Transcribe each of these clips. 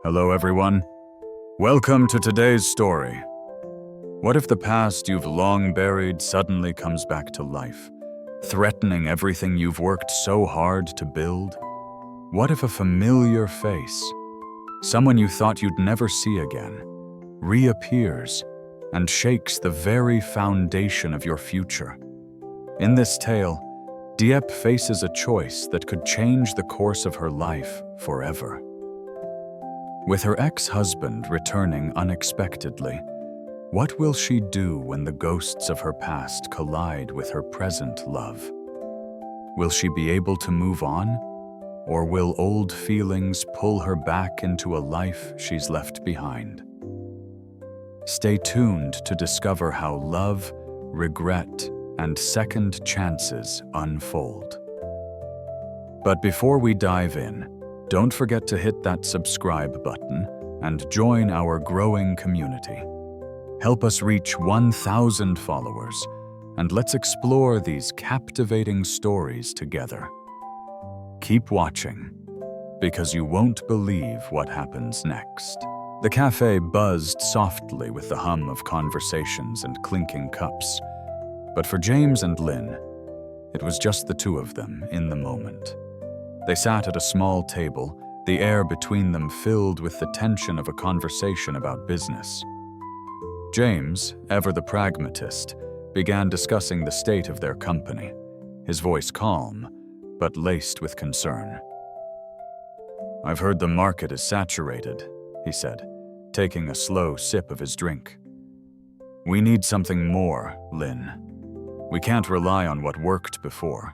Hello everyone. Welcome to today's story. What if the past you've long buried suddenly comes back to life, threatening everything you've worked so hard to build? What if a familiar face, someone you thought you'd never see again, reappears and shakes the very foundation of your future? In this tale, Diep faces a choice that could change the course of her life forever. With her ex-husband returning unexpectedly, what will she do when the ghosts of her past collide with her present love? Will she be able to move on, or will old feelings pull her back into a life she's left behind? Stay tuned to discover how love, regret, and second chances unfold. But before we dive in, don't forget to hit that subscribe button and join our growing community. Help us reach 1,000 followers, and let's explore these captivating stories together. Keep watching, because you won't believe what happens next. The cafe buzzed softly with the hum of conversations and clinking cups. But for James and Lynn, it was just the two of them in the moment. They sat at a small table, the air between them filled with the tension of a conversation about business. James, ever the pragmatist, began discussing the state of their company, his voice calm, but laced with concern. "I've heard the market is saturated," he said, taking a slow sip of his drink. "We need something more, Lynn. We can't rely on what worked before."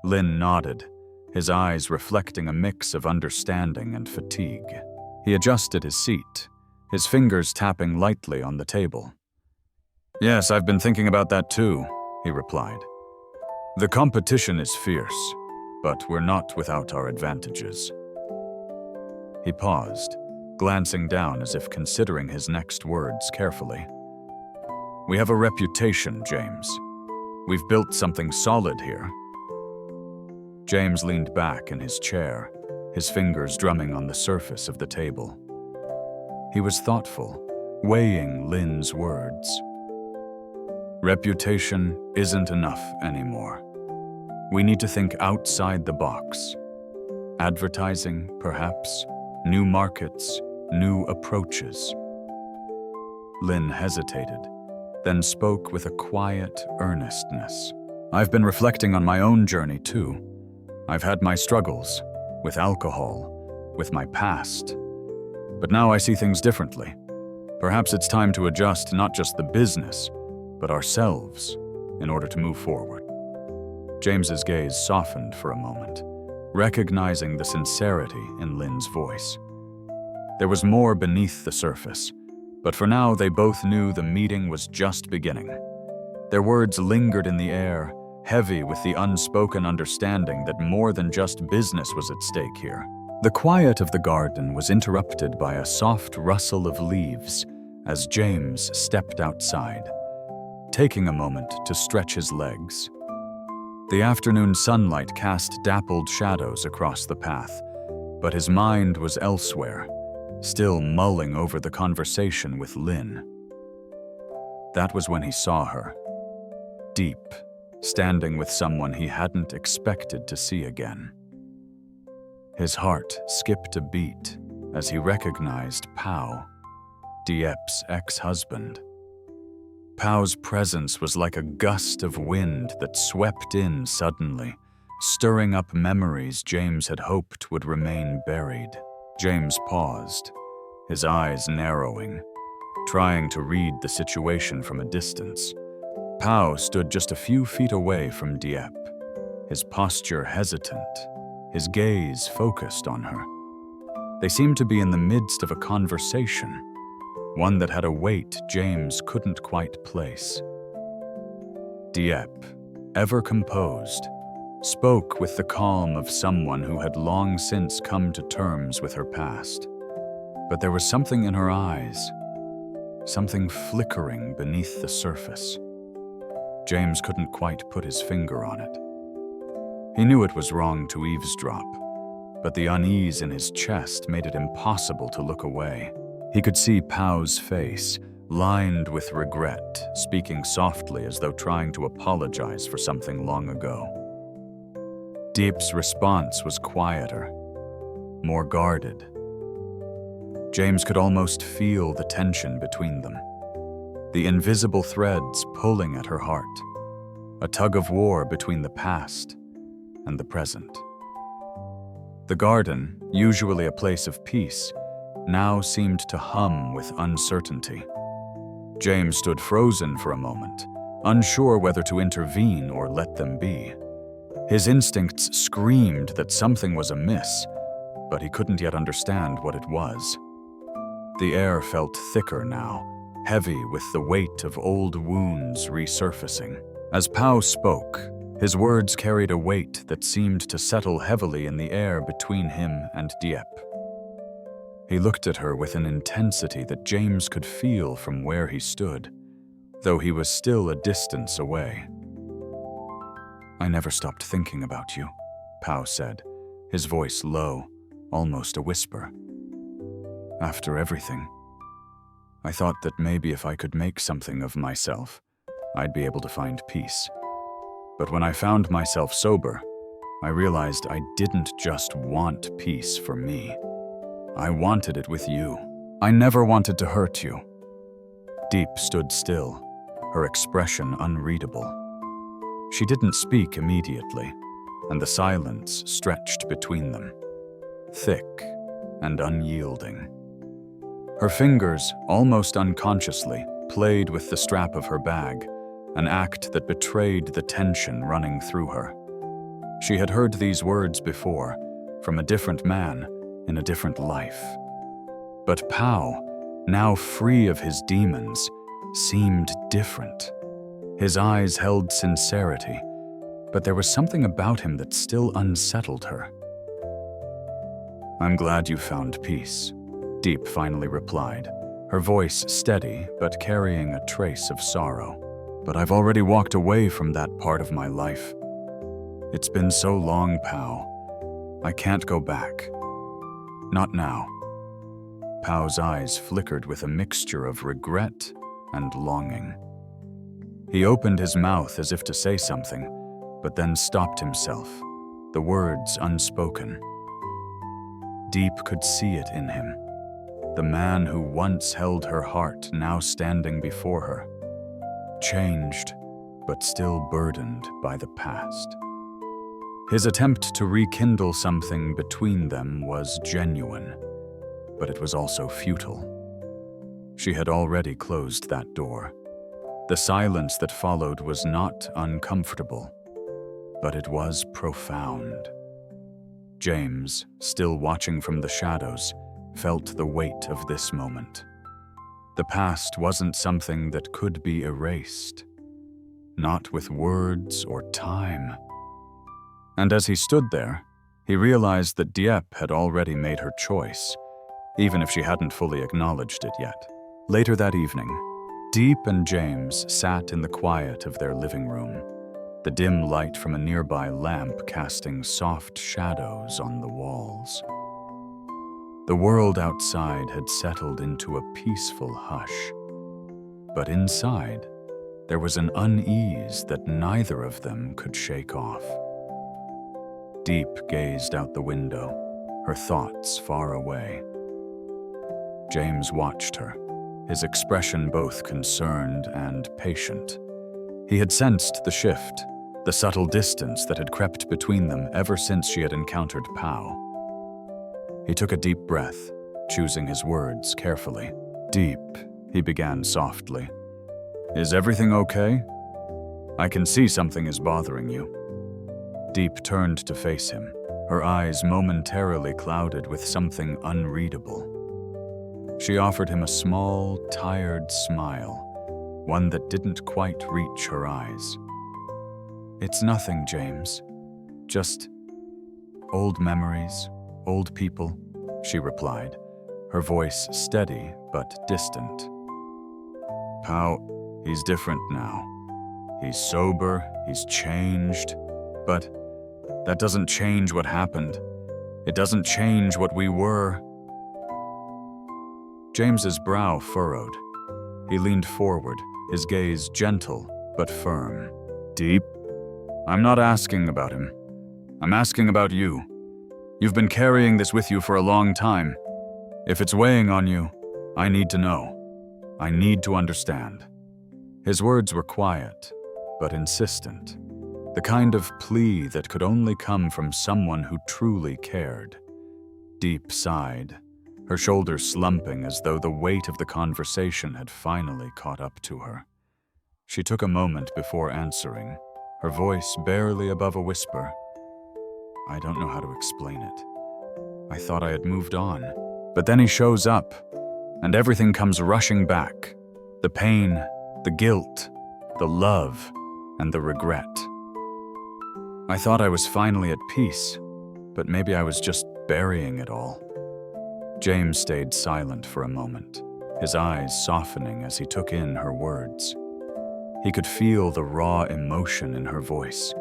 Lynn nodded, his eyes reflecting a mix of understanding and fatigue. He adjusted his seat, his fingers tapping lightly on the table. "Yes, I've been thinking about that too," he replied. "The competition is fierce, but we're not without our advantages." He paused, glancing down as if considering his next words carefully. "We have a reputation, James. We've built something solid here." James leaned back in his chair, his fingers drumming on the surface of the table. He was thoughtful, weighing Lynn's words. "Reputation isn't enough anymore. We need to think outside the box. Advertising, perhaps, new markets, new approaches." Lynn hesitated, then spoke with a quiet earnestness. "I've been reflecting on my own journey too. I've had my struggles, with alcohol, with my past. But now I see things differently. Perhaps it's time to adjust not just the business, but ourselves, in order to move forward." James's gaze softened for a moment, recognizing the sincerity in Lynn's voice. There was more beneath the surface, but for now they both knew the meeting was just beginning. Their words lingered in the air, heavy with the unspoken understanding that more than just business was at stake here. The quiet of the garden was interrupted by a soft rustle of leaves as James stepped outside, taking a moment to stretch his legs. The afternoon sunlight cast dappled shadows across the path, but his mind was elsewhere, still mulling over the conversation with Lynn. That was when he saw her, deep, standing with someone he hadn't expected to see again. His heart skipped a beat as he recognized Pao, Diep's ex-husband. Pao's presence was like a gust of wind that swept in suddenly, stirring up memories James had hoped would remain buried. James paused, his eyes narrowing, trying to read the situation from a distance. Pao stood just a few feet away from Diep, his posture hesitant, his gaze focused on her. They seemed to be in the midst of a conversation, one that had a weight James couldn't quite place. Diep, ever composed, spoke with the calm of someone who had long since come to terms with her past. But there was something in her eyes, something flickering beneath the surface. James couldn't quite put his finger on it. He knew it was wrong to eavesdrop, but the unease in his chest made it impossible to look away. He could see Pau's face, lined with regret, speaking softly as though trying to apologize for something long ago. Diep's response was quieter, more guarded. James could almost feel the tension between them, the invisible threads pulling at her heart, a tug-of-war between the past and the present. The garden, usually a place of peace, now seemed to hum with uncertainty. James stood frozen for a moment, unsure whether to intervene or let them be. His instincts screamed that something was amiss, but he couldn't yet understand what it was. The air felt thicker now, heavy with the weight of old wounds resurfacing. As Pau spoke, his words carried a weight that seemed to settle heavily in the air between him and Dieppe. He looked at her with an intensity that James could feel from where he stood, though he was still a distance away. "I never stopped thinking about you," Pau said, his voice low, almost a whisper. "After everything, I thought that maybe if I could make something of myself, I'd be able to find peace. But when I found myself sober, I realized I didn't just want peace for me. I wanted it with you. I never wanted to hurt you." Dieppe stood still, her expression unreadable. She didn't speak immediately, and the silence stretched between them, thick and unyielding. Her fingers, almost unconsciously, played with the strap of her bag, an act that betrayed the tension running through her. She had heard these words before, from a different man, in a different life. But Pau, now free of his demons, seemed different. His eyes held sincerity, but there was something about him that still unsettled her. "I'm glad you found peace," Dieppe finally replied, her voice steady but carrying a trace of sorrow. "But I've already walked away from that part of my life. It's been so long, Pau. I can't go back. Not now." Pau's eyes flickered with a mixture of regret and longing. He opened his mouth as if to say something, but then stopped himself, the words unspoken. Dieppe could see it in him, the man who once held her heart now standing before her, changed, but still burdened by the past. His attempt to rekindle something between them was genuine, but it was also futile. She had already closed that door. The silence that followed was not uncomfortable, but it was profound. James, still watching from the shadows, felt the weight of this moment. The past wasn't something that could be erased, not with words or time. And as he stood there, he realized that Dieppe had already made her choice, even if she hadn't fully acknowledged it yet. Later that evening, Dieppe and James sat in the quiet of their living room, the dim light from a nearby lamp casting soft shadows on the walls. The world outside had settled into a peaceful hush, but inside, there was an unease that neither of them could shake off. Dieppe gazed out the window, her thoughts far away. James watched her, his expression both concerned and patient. He had sensed the shift, the subtle distance that had crept between them ever since she had encountered Pau. He took a deep breath, choosing his words carefully. "Dieppe," he began softly. "Is everything okay? I can see something is bothering you." Dieppe turned to face him, her eyes momentarily clouded with something unreadable. She offered him a small, tired smile, one that didn't quite reach her eyes. "It's nothing, James. Just old memories, old people," she replied, her voice steady but distant. "Pau, he's different now. He's sober, he's changed, but that doesn't change what happened. It doesn't change what we were. James's brow furrowed. He leaned forward, his gaze gentle but firm. Diep, I'm not asking about him. I'm asking about you. You've been carrying this with you for a long time. If it's weighing on you, I need to know. I need to understand. His words were quiet, but insistent. The kind of plea that could only come from someone who truly cared. Diep sighed, her shoulders slumping as though the weight of the conversation had finally caught up to her. She took a moment before answering, her voice barely above a whisper. I don't know how to explain it. I thought I had moved on, but then he shows up, and everything comes rushing back. The pain, the guilt, the love, and the regret. I thought I was finally at peace, but maybe I was just burying it all. James stayed silent for a moment, his eyes softening as he took in her words. He could feel the raw emotion in her voice,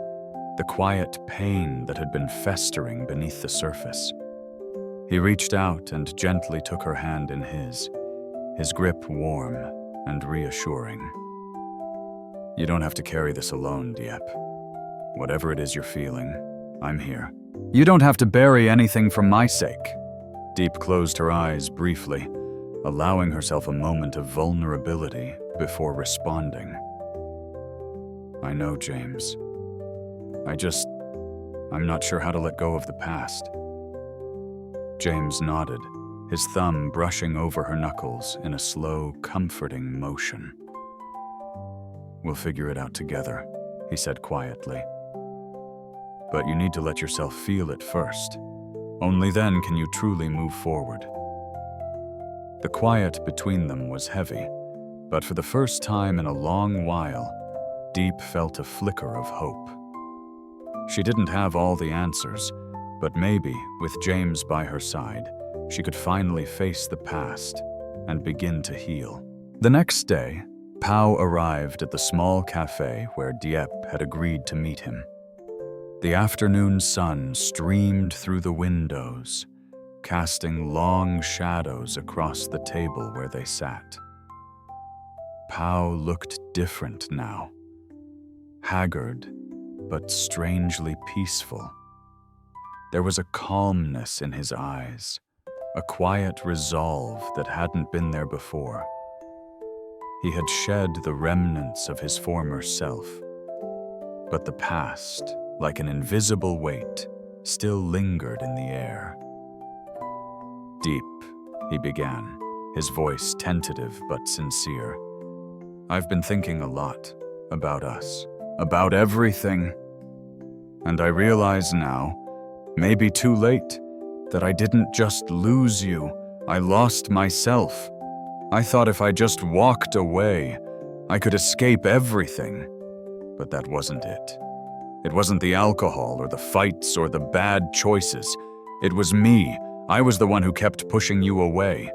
the quiet pain that had been festering beneath the surface. He reached out and gently took her hand in his grip warm and reassuring. You don't have to carry this alone, Diep. Whatever it is you're feeling, I'm here. You don't have to bury anything for my sake. Diep closed her eyes briefly, allowing herself a moment of vulnerability before responding. I know, James. I'm not sure how to let go of the past. James nodded, his thumb brushing over her knuckles in a slow, comforting motion. We'll figure it out together, he said quietly. But you need to let yourself feel it first. Only then can you truly move forward. The quiet between them was heavy, but for the first time in a long while, Diep felt a flicker of hope. She didn't have all the answers, but maybe, with James by her side, she could finally face the past and begin to heal. The next day, Pau arrived at the small cafe where Diep had agreed to meet him. The afternoon sun streamed through the windows, casting long shadows across the table where they sat. Pau looked different now, haggard but strangely peaceful. There was a calmness in his eyes, a quiet resolve that hadn't been there before. He had shed the remnants of his former self, but the past, like an invisible weight, still lingered in the air. Diep, he began, his voice tentative but sincere. I've been thinking a lot about us, about everything. And I realize now, maybe too late, that I didn't just lose you, I lost myself. I thought if I just walked away, I could escape everything. But that wasn't it. It wasn't the alcohol or the fights or the bad choices. It was me. I was the one who kept pushing you away.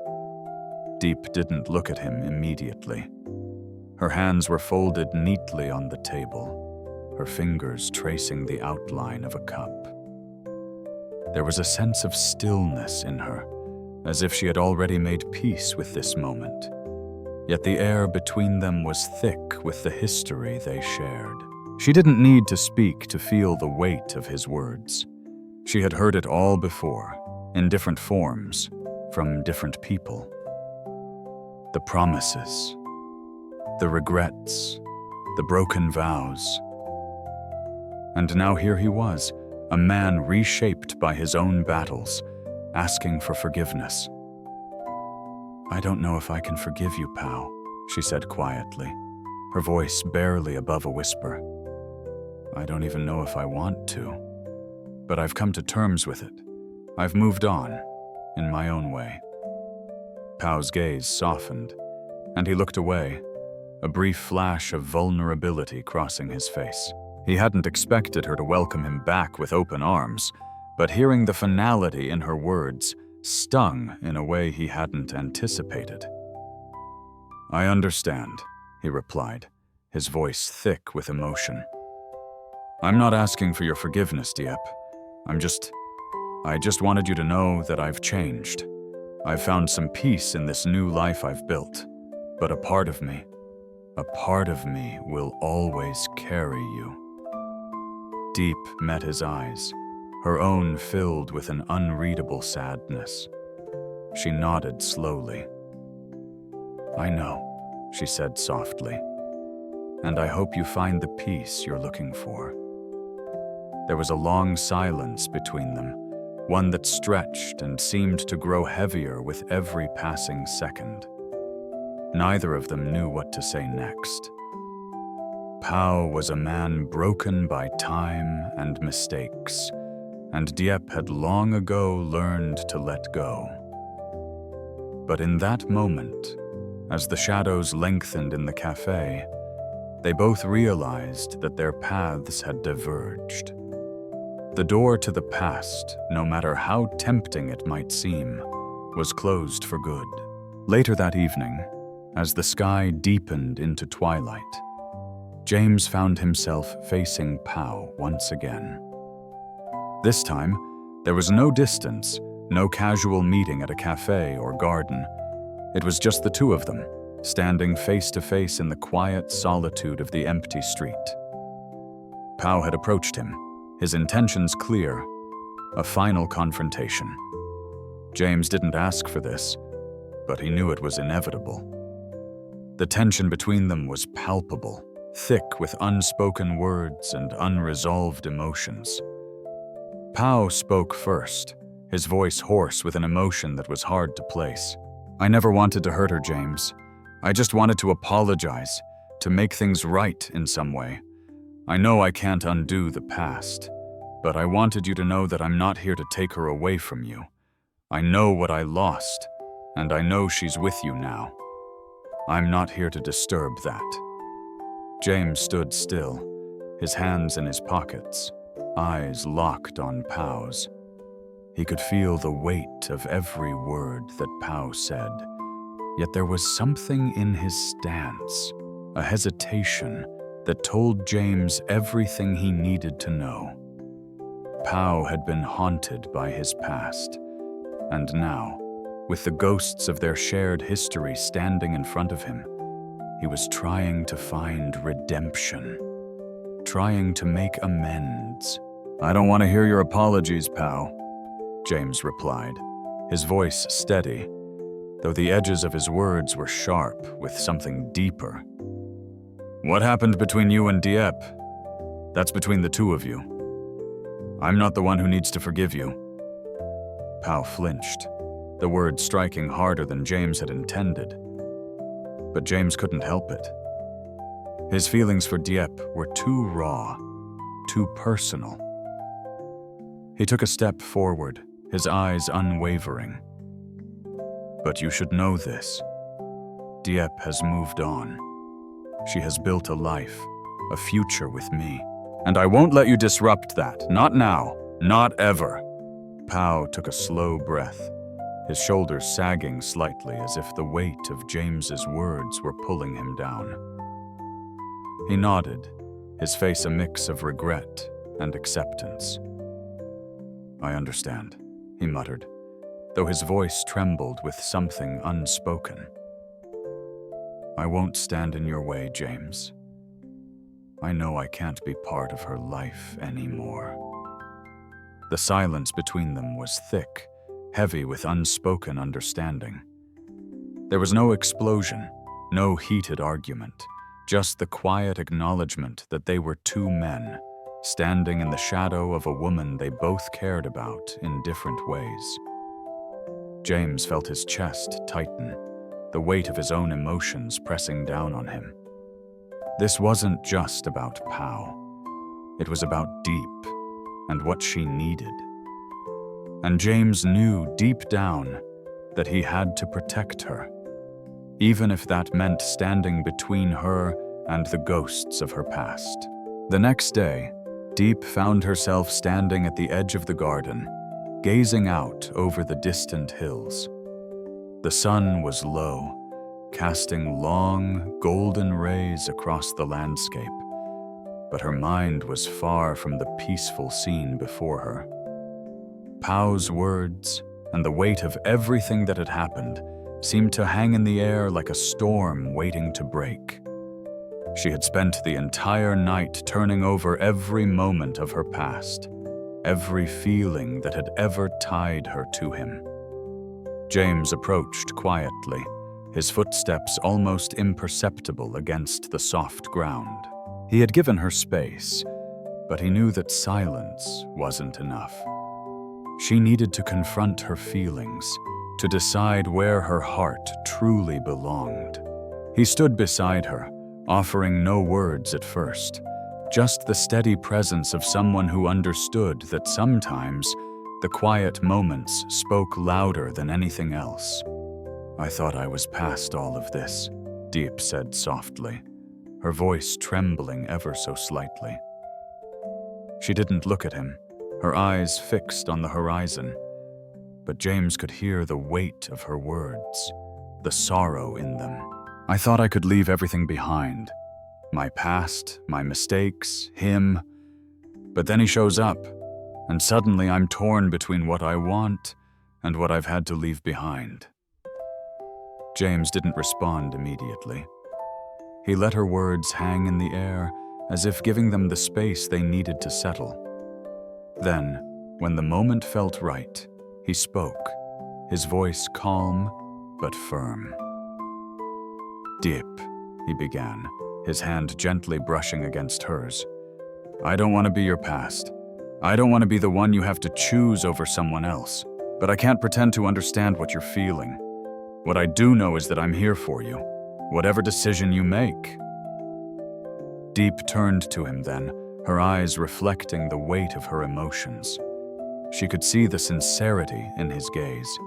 Diep didn't look at him immediately. Her hands were folded neatly on the table, her fingers tracing the outline of a cup. There was a sense of stillness in her, as if she had already made peace with this moment. Yet the air between them was thick with the history they shared. She didn't need to speak to feel the weight of his words. She had heard it all before, in different forms, from different people. The promises, the regrets, the broken vows. And now here he was, a man reshaped by his own battles, asking for forgiveness. I don't know if I can forgive you, Pau, she said quietly, her voice barely above a whisper. I don't even know if I want to, but I've come to terms with it. I've moved on, in my own way. Pau's gaze softened, and he looked away, a brief flash of vulnerability crossing his face. He hadn't expected her to welcome him back with open arms, but hearing the finality in her words stung in a way he hadn't anticipated. I understand, he replied, his voice thick with emotion. I'm not asking for your forgiveness, Diep. I just wanted you to know that I've changed. I've found some peace in this new life I've built. But a part of me will always carry you." Deep met his eyes, her own filled with an unreadable sadness. She nodded slowly. "I know," she said softly, "and I hope you find the peace you're looking for." There was a long silence between them, one that stretched and seemed to grow heavier with every passing second. Neither of them knew what to say next. Pao was a man broken by time and mistakes, and Diep had long ago learned to let go. But in that moment, as the shadows lengthened in the cafe, they both realized that their paths had diverged. The door to the past, no matter how tempting it might seem, was closed for good. Later that evening, as the sky deepened into twilight, James found himself facing Pao once again. This time, there was no distance, no casual meeting at a cafe or garden. It was just the two of them, standing face to face in the quiet solitude of the empty street. Pao had approached him, his intentions clear, a final confrontation. James didn't ask for this, but he knew it was inevitable. The tension between them was palpable, thick with unspoken words and unresolved emotions. Pao spoke first, his voice hoarse with an emotion that was hard to place. "I never wanted to hurt her, James. I just wanted to apologize, to make things right in some way. I know I can't undo the past, but I wanted you to know that I'm not here to take her away from you. I know what I lost, and I know she's with you now. I'm not here to disturb that." James stood still, his hands in his pockets, eyes locked on Pao's. He could feel the weight of every word that Pao said, yet there was something in his stance, a hesitation that told James everything he needed to know. Pao had been haunted by his past, and now, with the ghosts of their shared history standing in front of him, he was trying to find redemption, trying to make amends. "I don't want to hear your apologies, Pao," James replied, his voice steady, though the edges of his words were sharp with something deeper. "What happened between you and Diep? That's between the two of you. I'm not the one who needs to forgive you." Pao flinched, the words striking harder than James had intended. But James couldn't help it. His feelings for Diep were too raw, too personal. He took a step forward, his eyes unwavering. "But you should know this. Diep has moved on. She has built a life, a future with me. And I won't let you disrupt that. Not now. Not ever." Pao took a slow breath, his shoulders sagging slightly as if the weight of James's words were pulling him down. He nodded, his face a mix of regret and acceptance. "I understand," he muttered, though his voice trembled with something unspoken. "I won't stand in your way, James. I know I can't be part of her life anymore." The silence between them was thick, heavy with unspoken understanding. There was no explosion, no heated argument, just the quiet acknowledgement that they were two men, standing in the shadow of a woman they both cared about in different ways. James felt his chest tighten, the weight of his own emotions pressing down on him. This wasn't just about Pao. It was about Diep and what she needed. And James knew deep down that he had to protect her, even if that meant standing between her and the ghosts of her past. The next day, Diep found herself standing at the edge of the garden, gazing out over the distant hills. The sun was low, casting long, golden rays across the landscape, but her mind was far from the peaceful scene before her. Pau's words, and the weight of everything that had happened seemed to hang in the air like a storm waiting to break. She had spent the entire night turning over every moment of her past, every feeling that had ever tied her to him. James approached quietly, his footsteps almost imperceptible against the soft ground. He had given her space, but he knew that silence wasn't enough. She needed to confront her feelings, to decide where her heart truly belonged. He stood beside her, offering no words at first, just the steady presence of someone who understood that sometimes the quiet moments spoke louder than anything else. "I thought I was past all of this," Diep said softly, her voice trembling ever so slightly. She didn't look at him, her eyes fixed on the horizon, but James could hear the weight of her words, the sorrow in them. "I thought I could leave everything behind. My past, my mistakes, him. But then he shows up, and suddenly I'm torn between what I want and what I've had to leave behind." James didn't respond immediately. He let her words hang in the air, as if giving them the space they needed to settle. Then, when the moment felt right, he spoke, his voice calm but firm. "Diep," he began, his hand gently brushing against hers. "I don't want to be your past. I don't want to be the one you have to choose over someone else. But I can't pretend to understand what you're feeling. What I do know is that I'm here for you, whatever decision you make." Diep turned to him then, her eyes reflecting the weight of her emotions. She could see the sincerity in his gaze,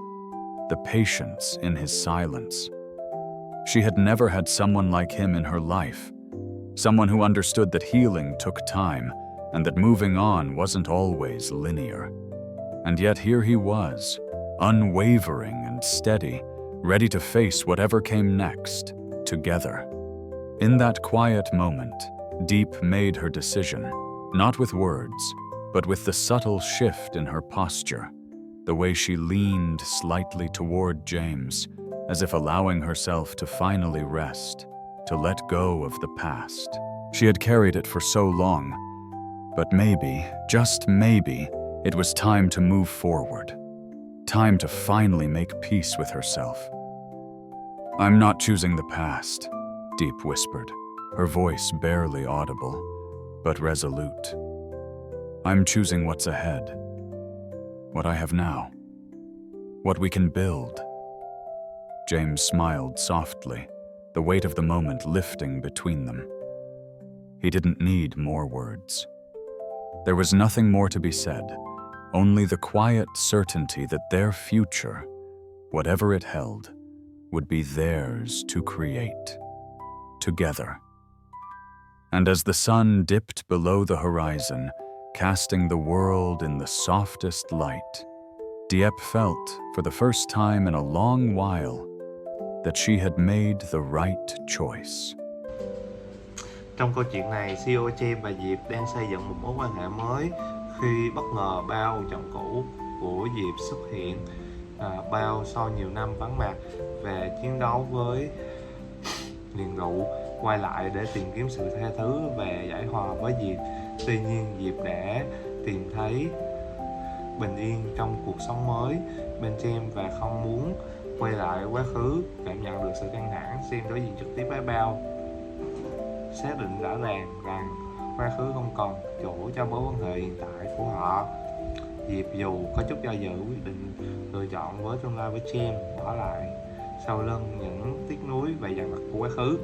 the patience in his silence. She had never had someone like him in her life, someone who understood that healing took time and that moving on wasn't always linear. And yet here he was, unwavering and steady, ready to face whatever came next, together. In that quiet moment, Diep made her decision, not with words, but with the subtle shift in her posture, the way she leaned slightly toward James, as if allowing herself to finally rest, to let go of the past. She had carried it for so long, but maybe, just maybe, it was time to move forward. Time to finally make peace with herself. "I'm not choosing the past," Diep whispered, her voice barely audible, but resolute. "I'm choosing what's ahead, what I have now, what we can build." James smiled softly, the weight of the moment lifting between them. He didn't need more words. There was nothing more to be said, only the quiet certainty that their future, whatever it held, would be theirs to create, together. And as the sun dipped below the horizon, casting the world in the softest light, Diep felt, for the first time in a long while, that she had made the right choice. Trong câu chuyện này, CEO James và Diệp đang xây dựng một mối quan hệ mới khi bất ngờ Bao, chồng cũ của Diệp xuất hiện. Bao sau nhiều năm vắng mặt về chiến đấu với nghiện rượu, quay lại để tìm kiếm sự tha thứ và giải hòa với Diệp. Tuy nhiên, Diệp đã tìm thấy bình yên trong cuộc sống mới bên James và không muốn quay lại quá khứ. Cảm nhận được sự căng thẳng, Sam đối diện trực tiếp với Bao, xác định rõ ràng rằng quá khứ không còn chỗ cho mối quan hệ hiện tại của họ. Diệp dù có chút do dự quyết định lựa chọn với tương lai với James, bỏ lại sau lưng những tiếc nuối và dằn vặt của quá khứ.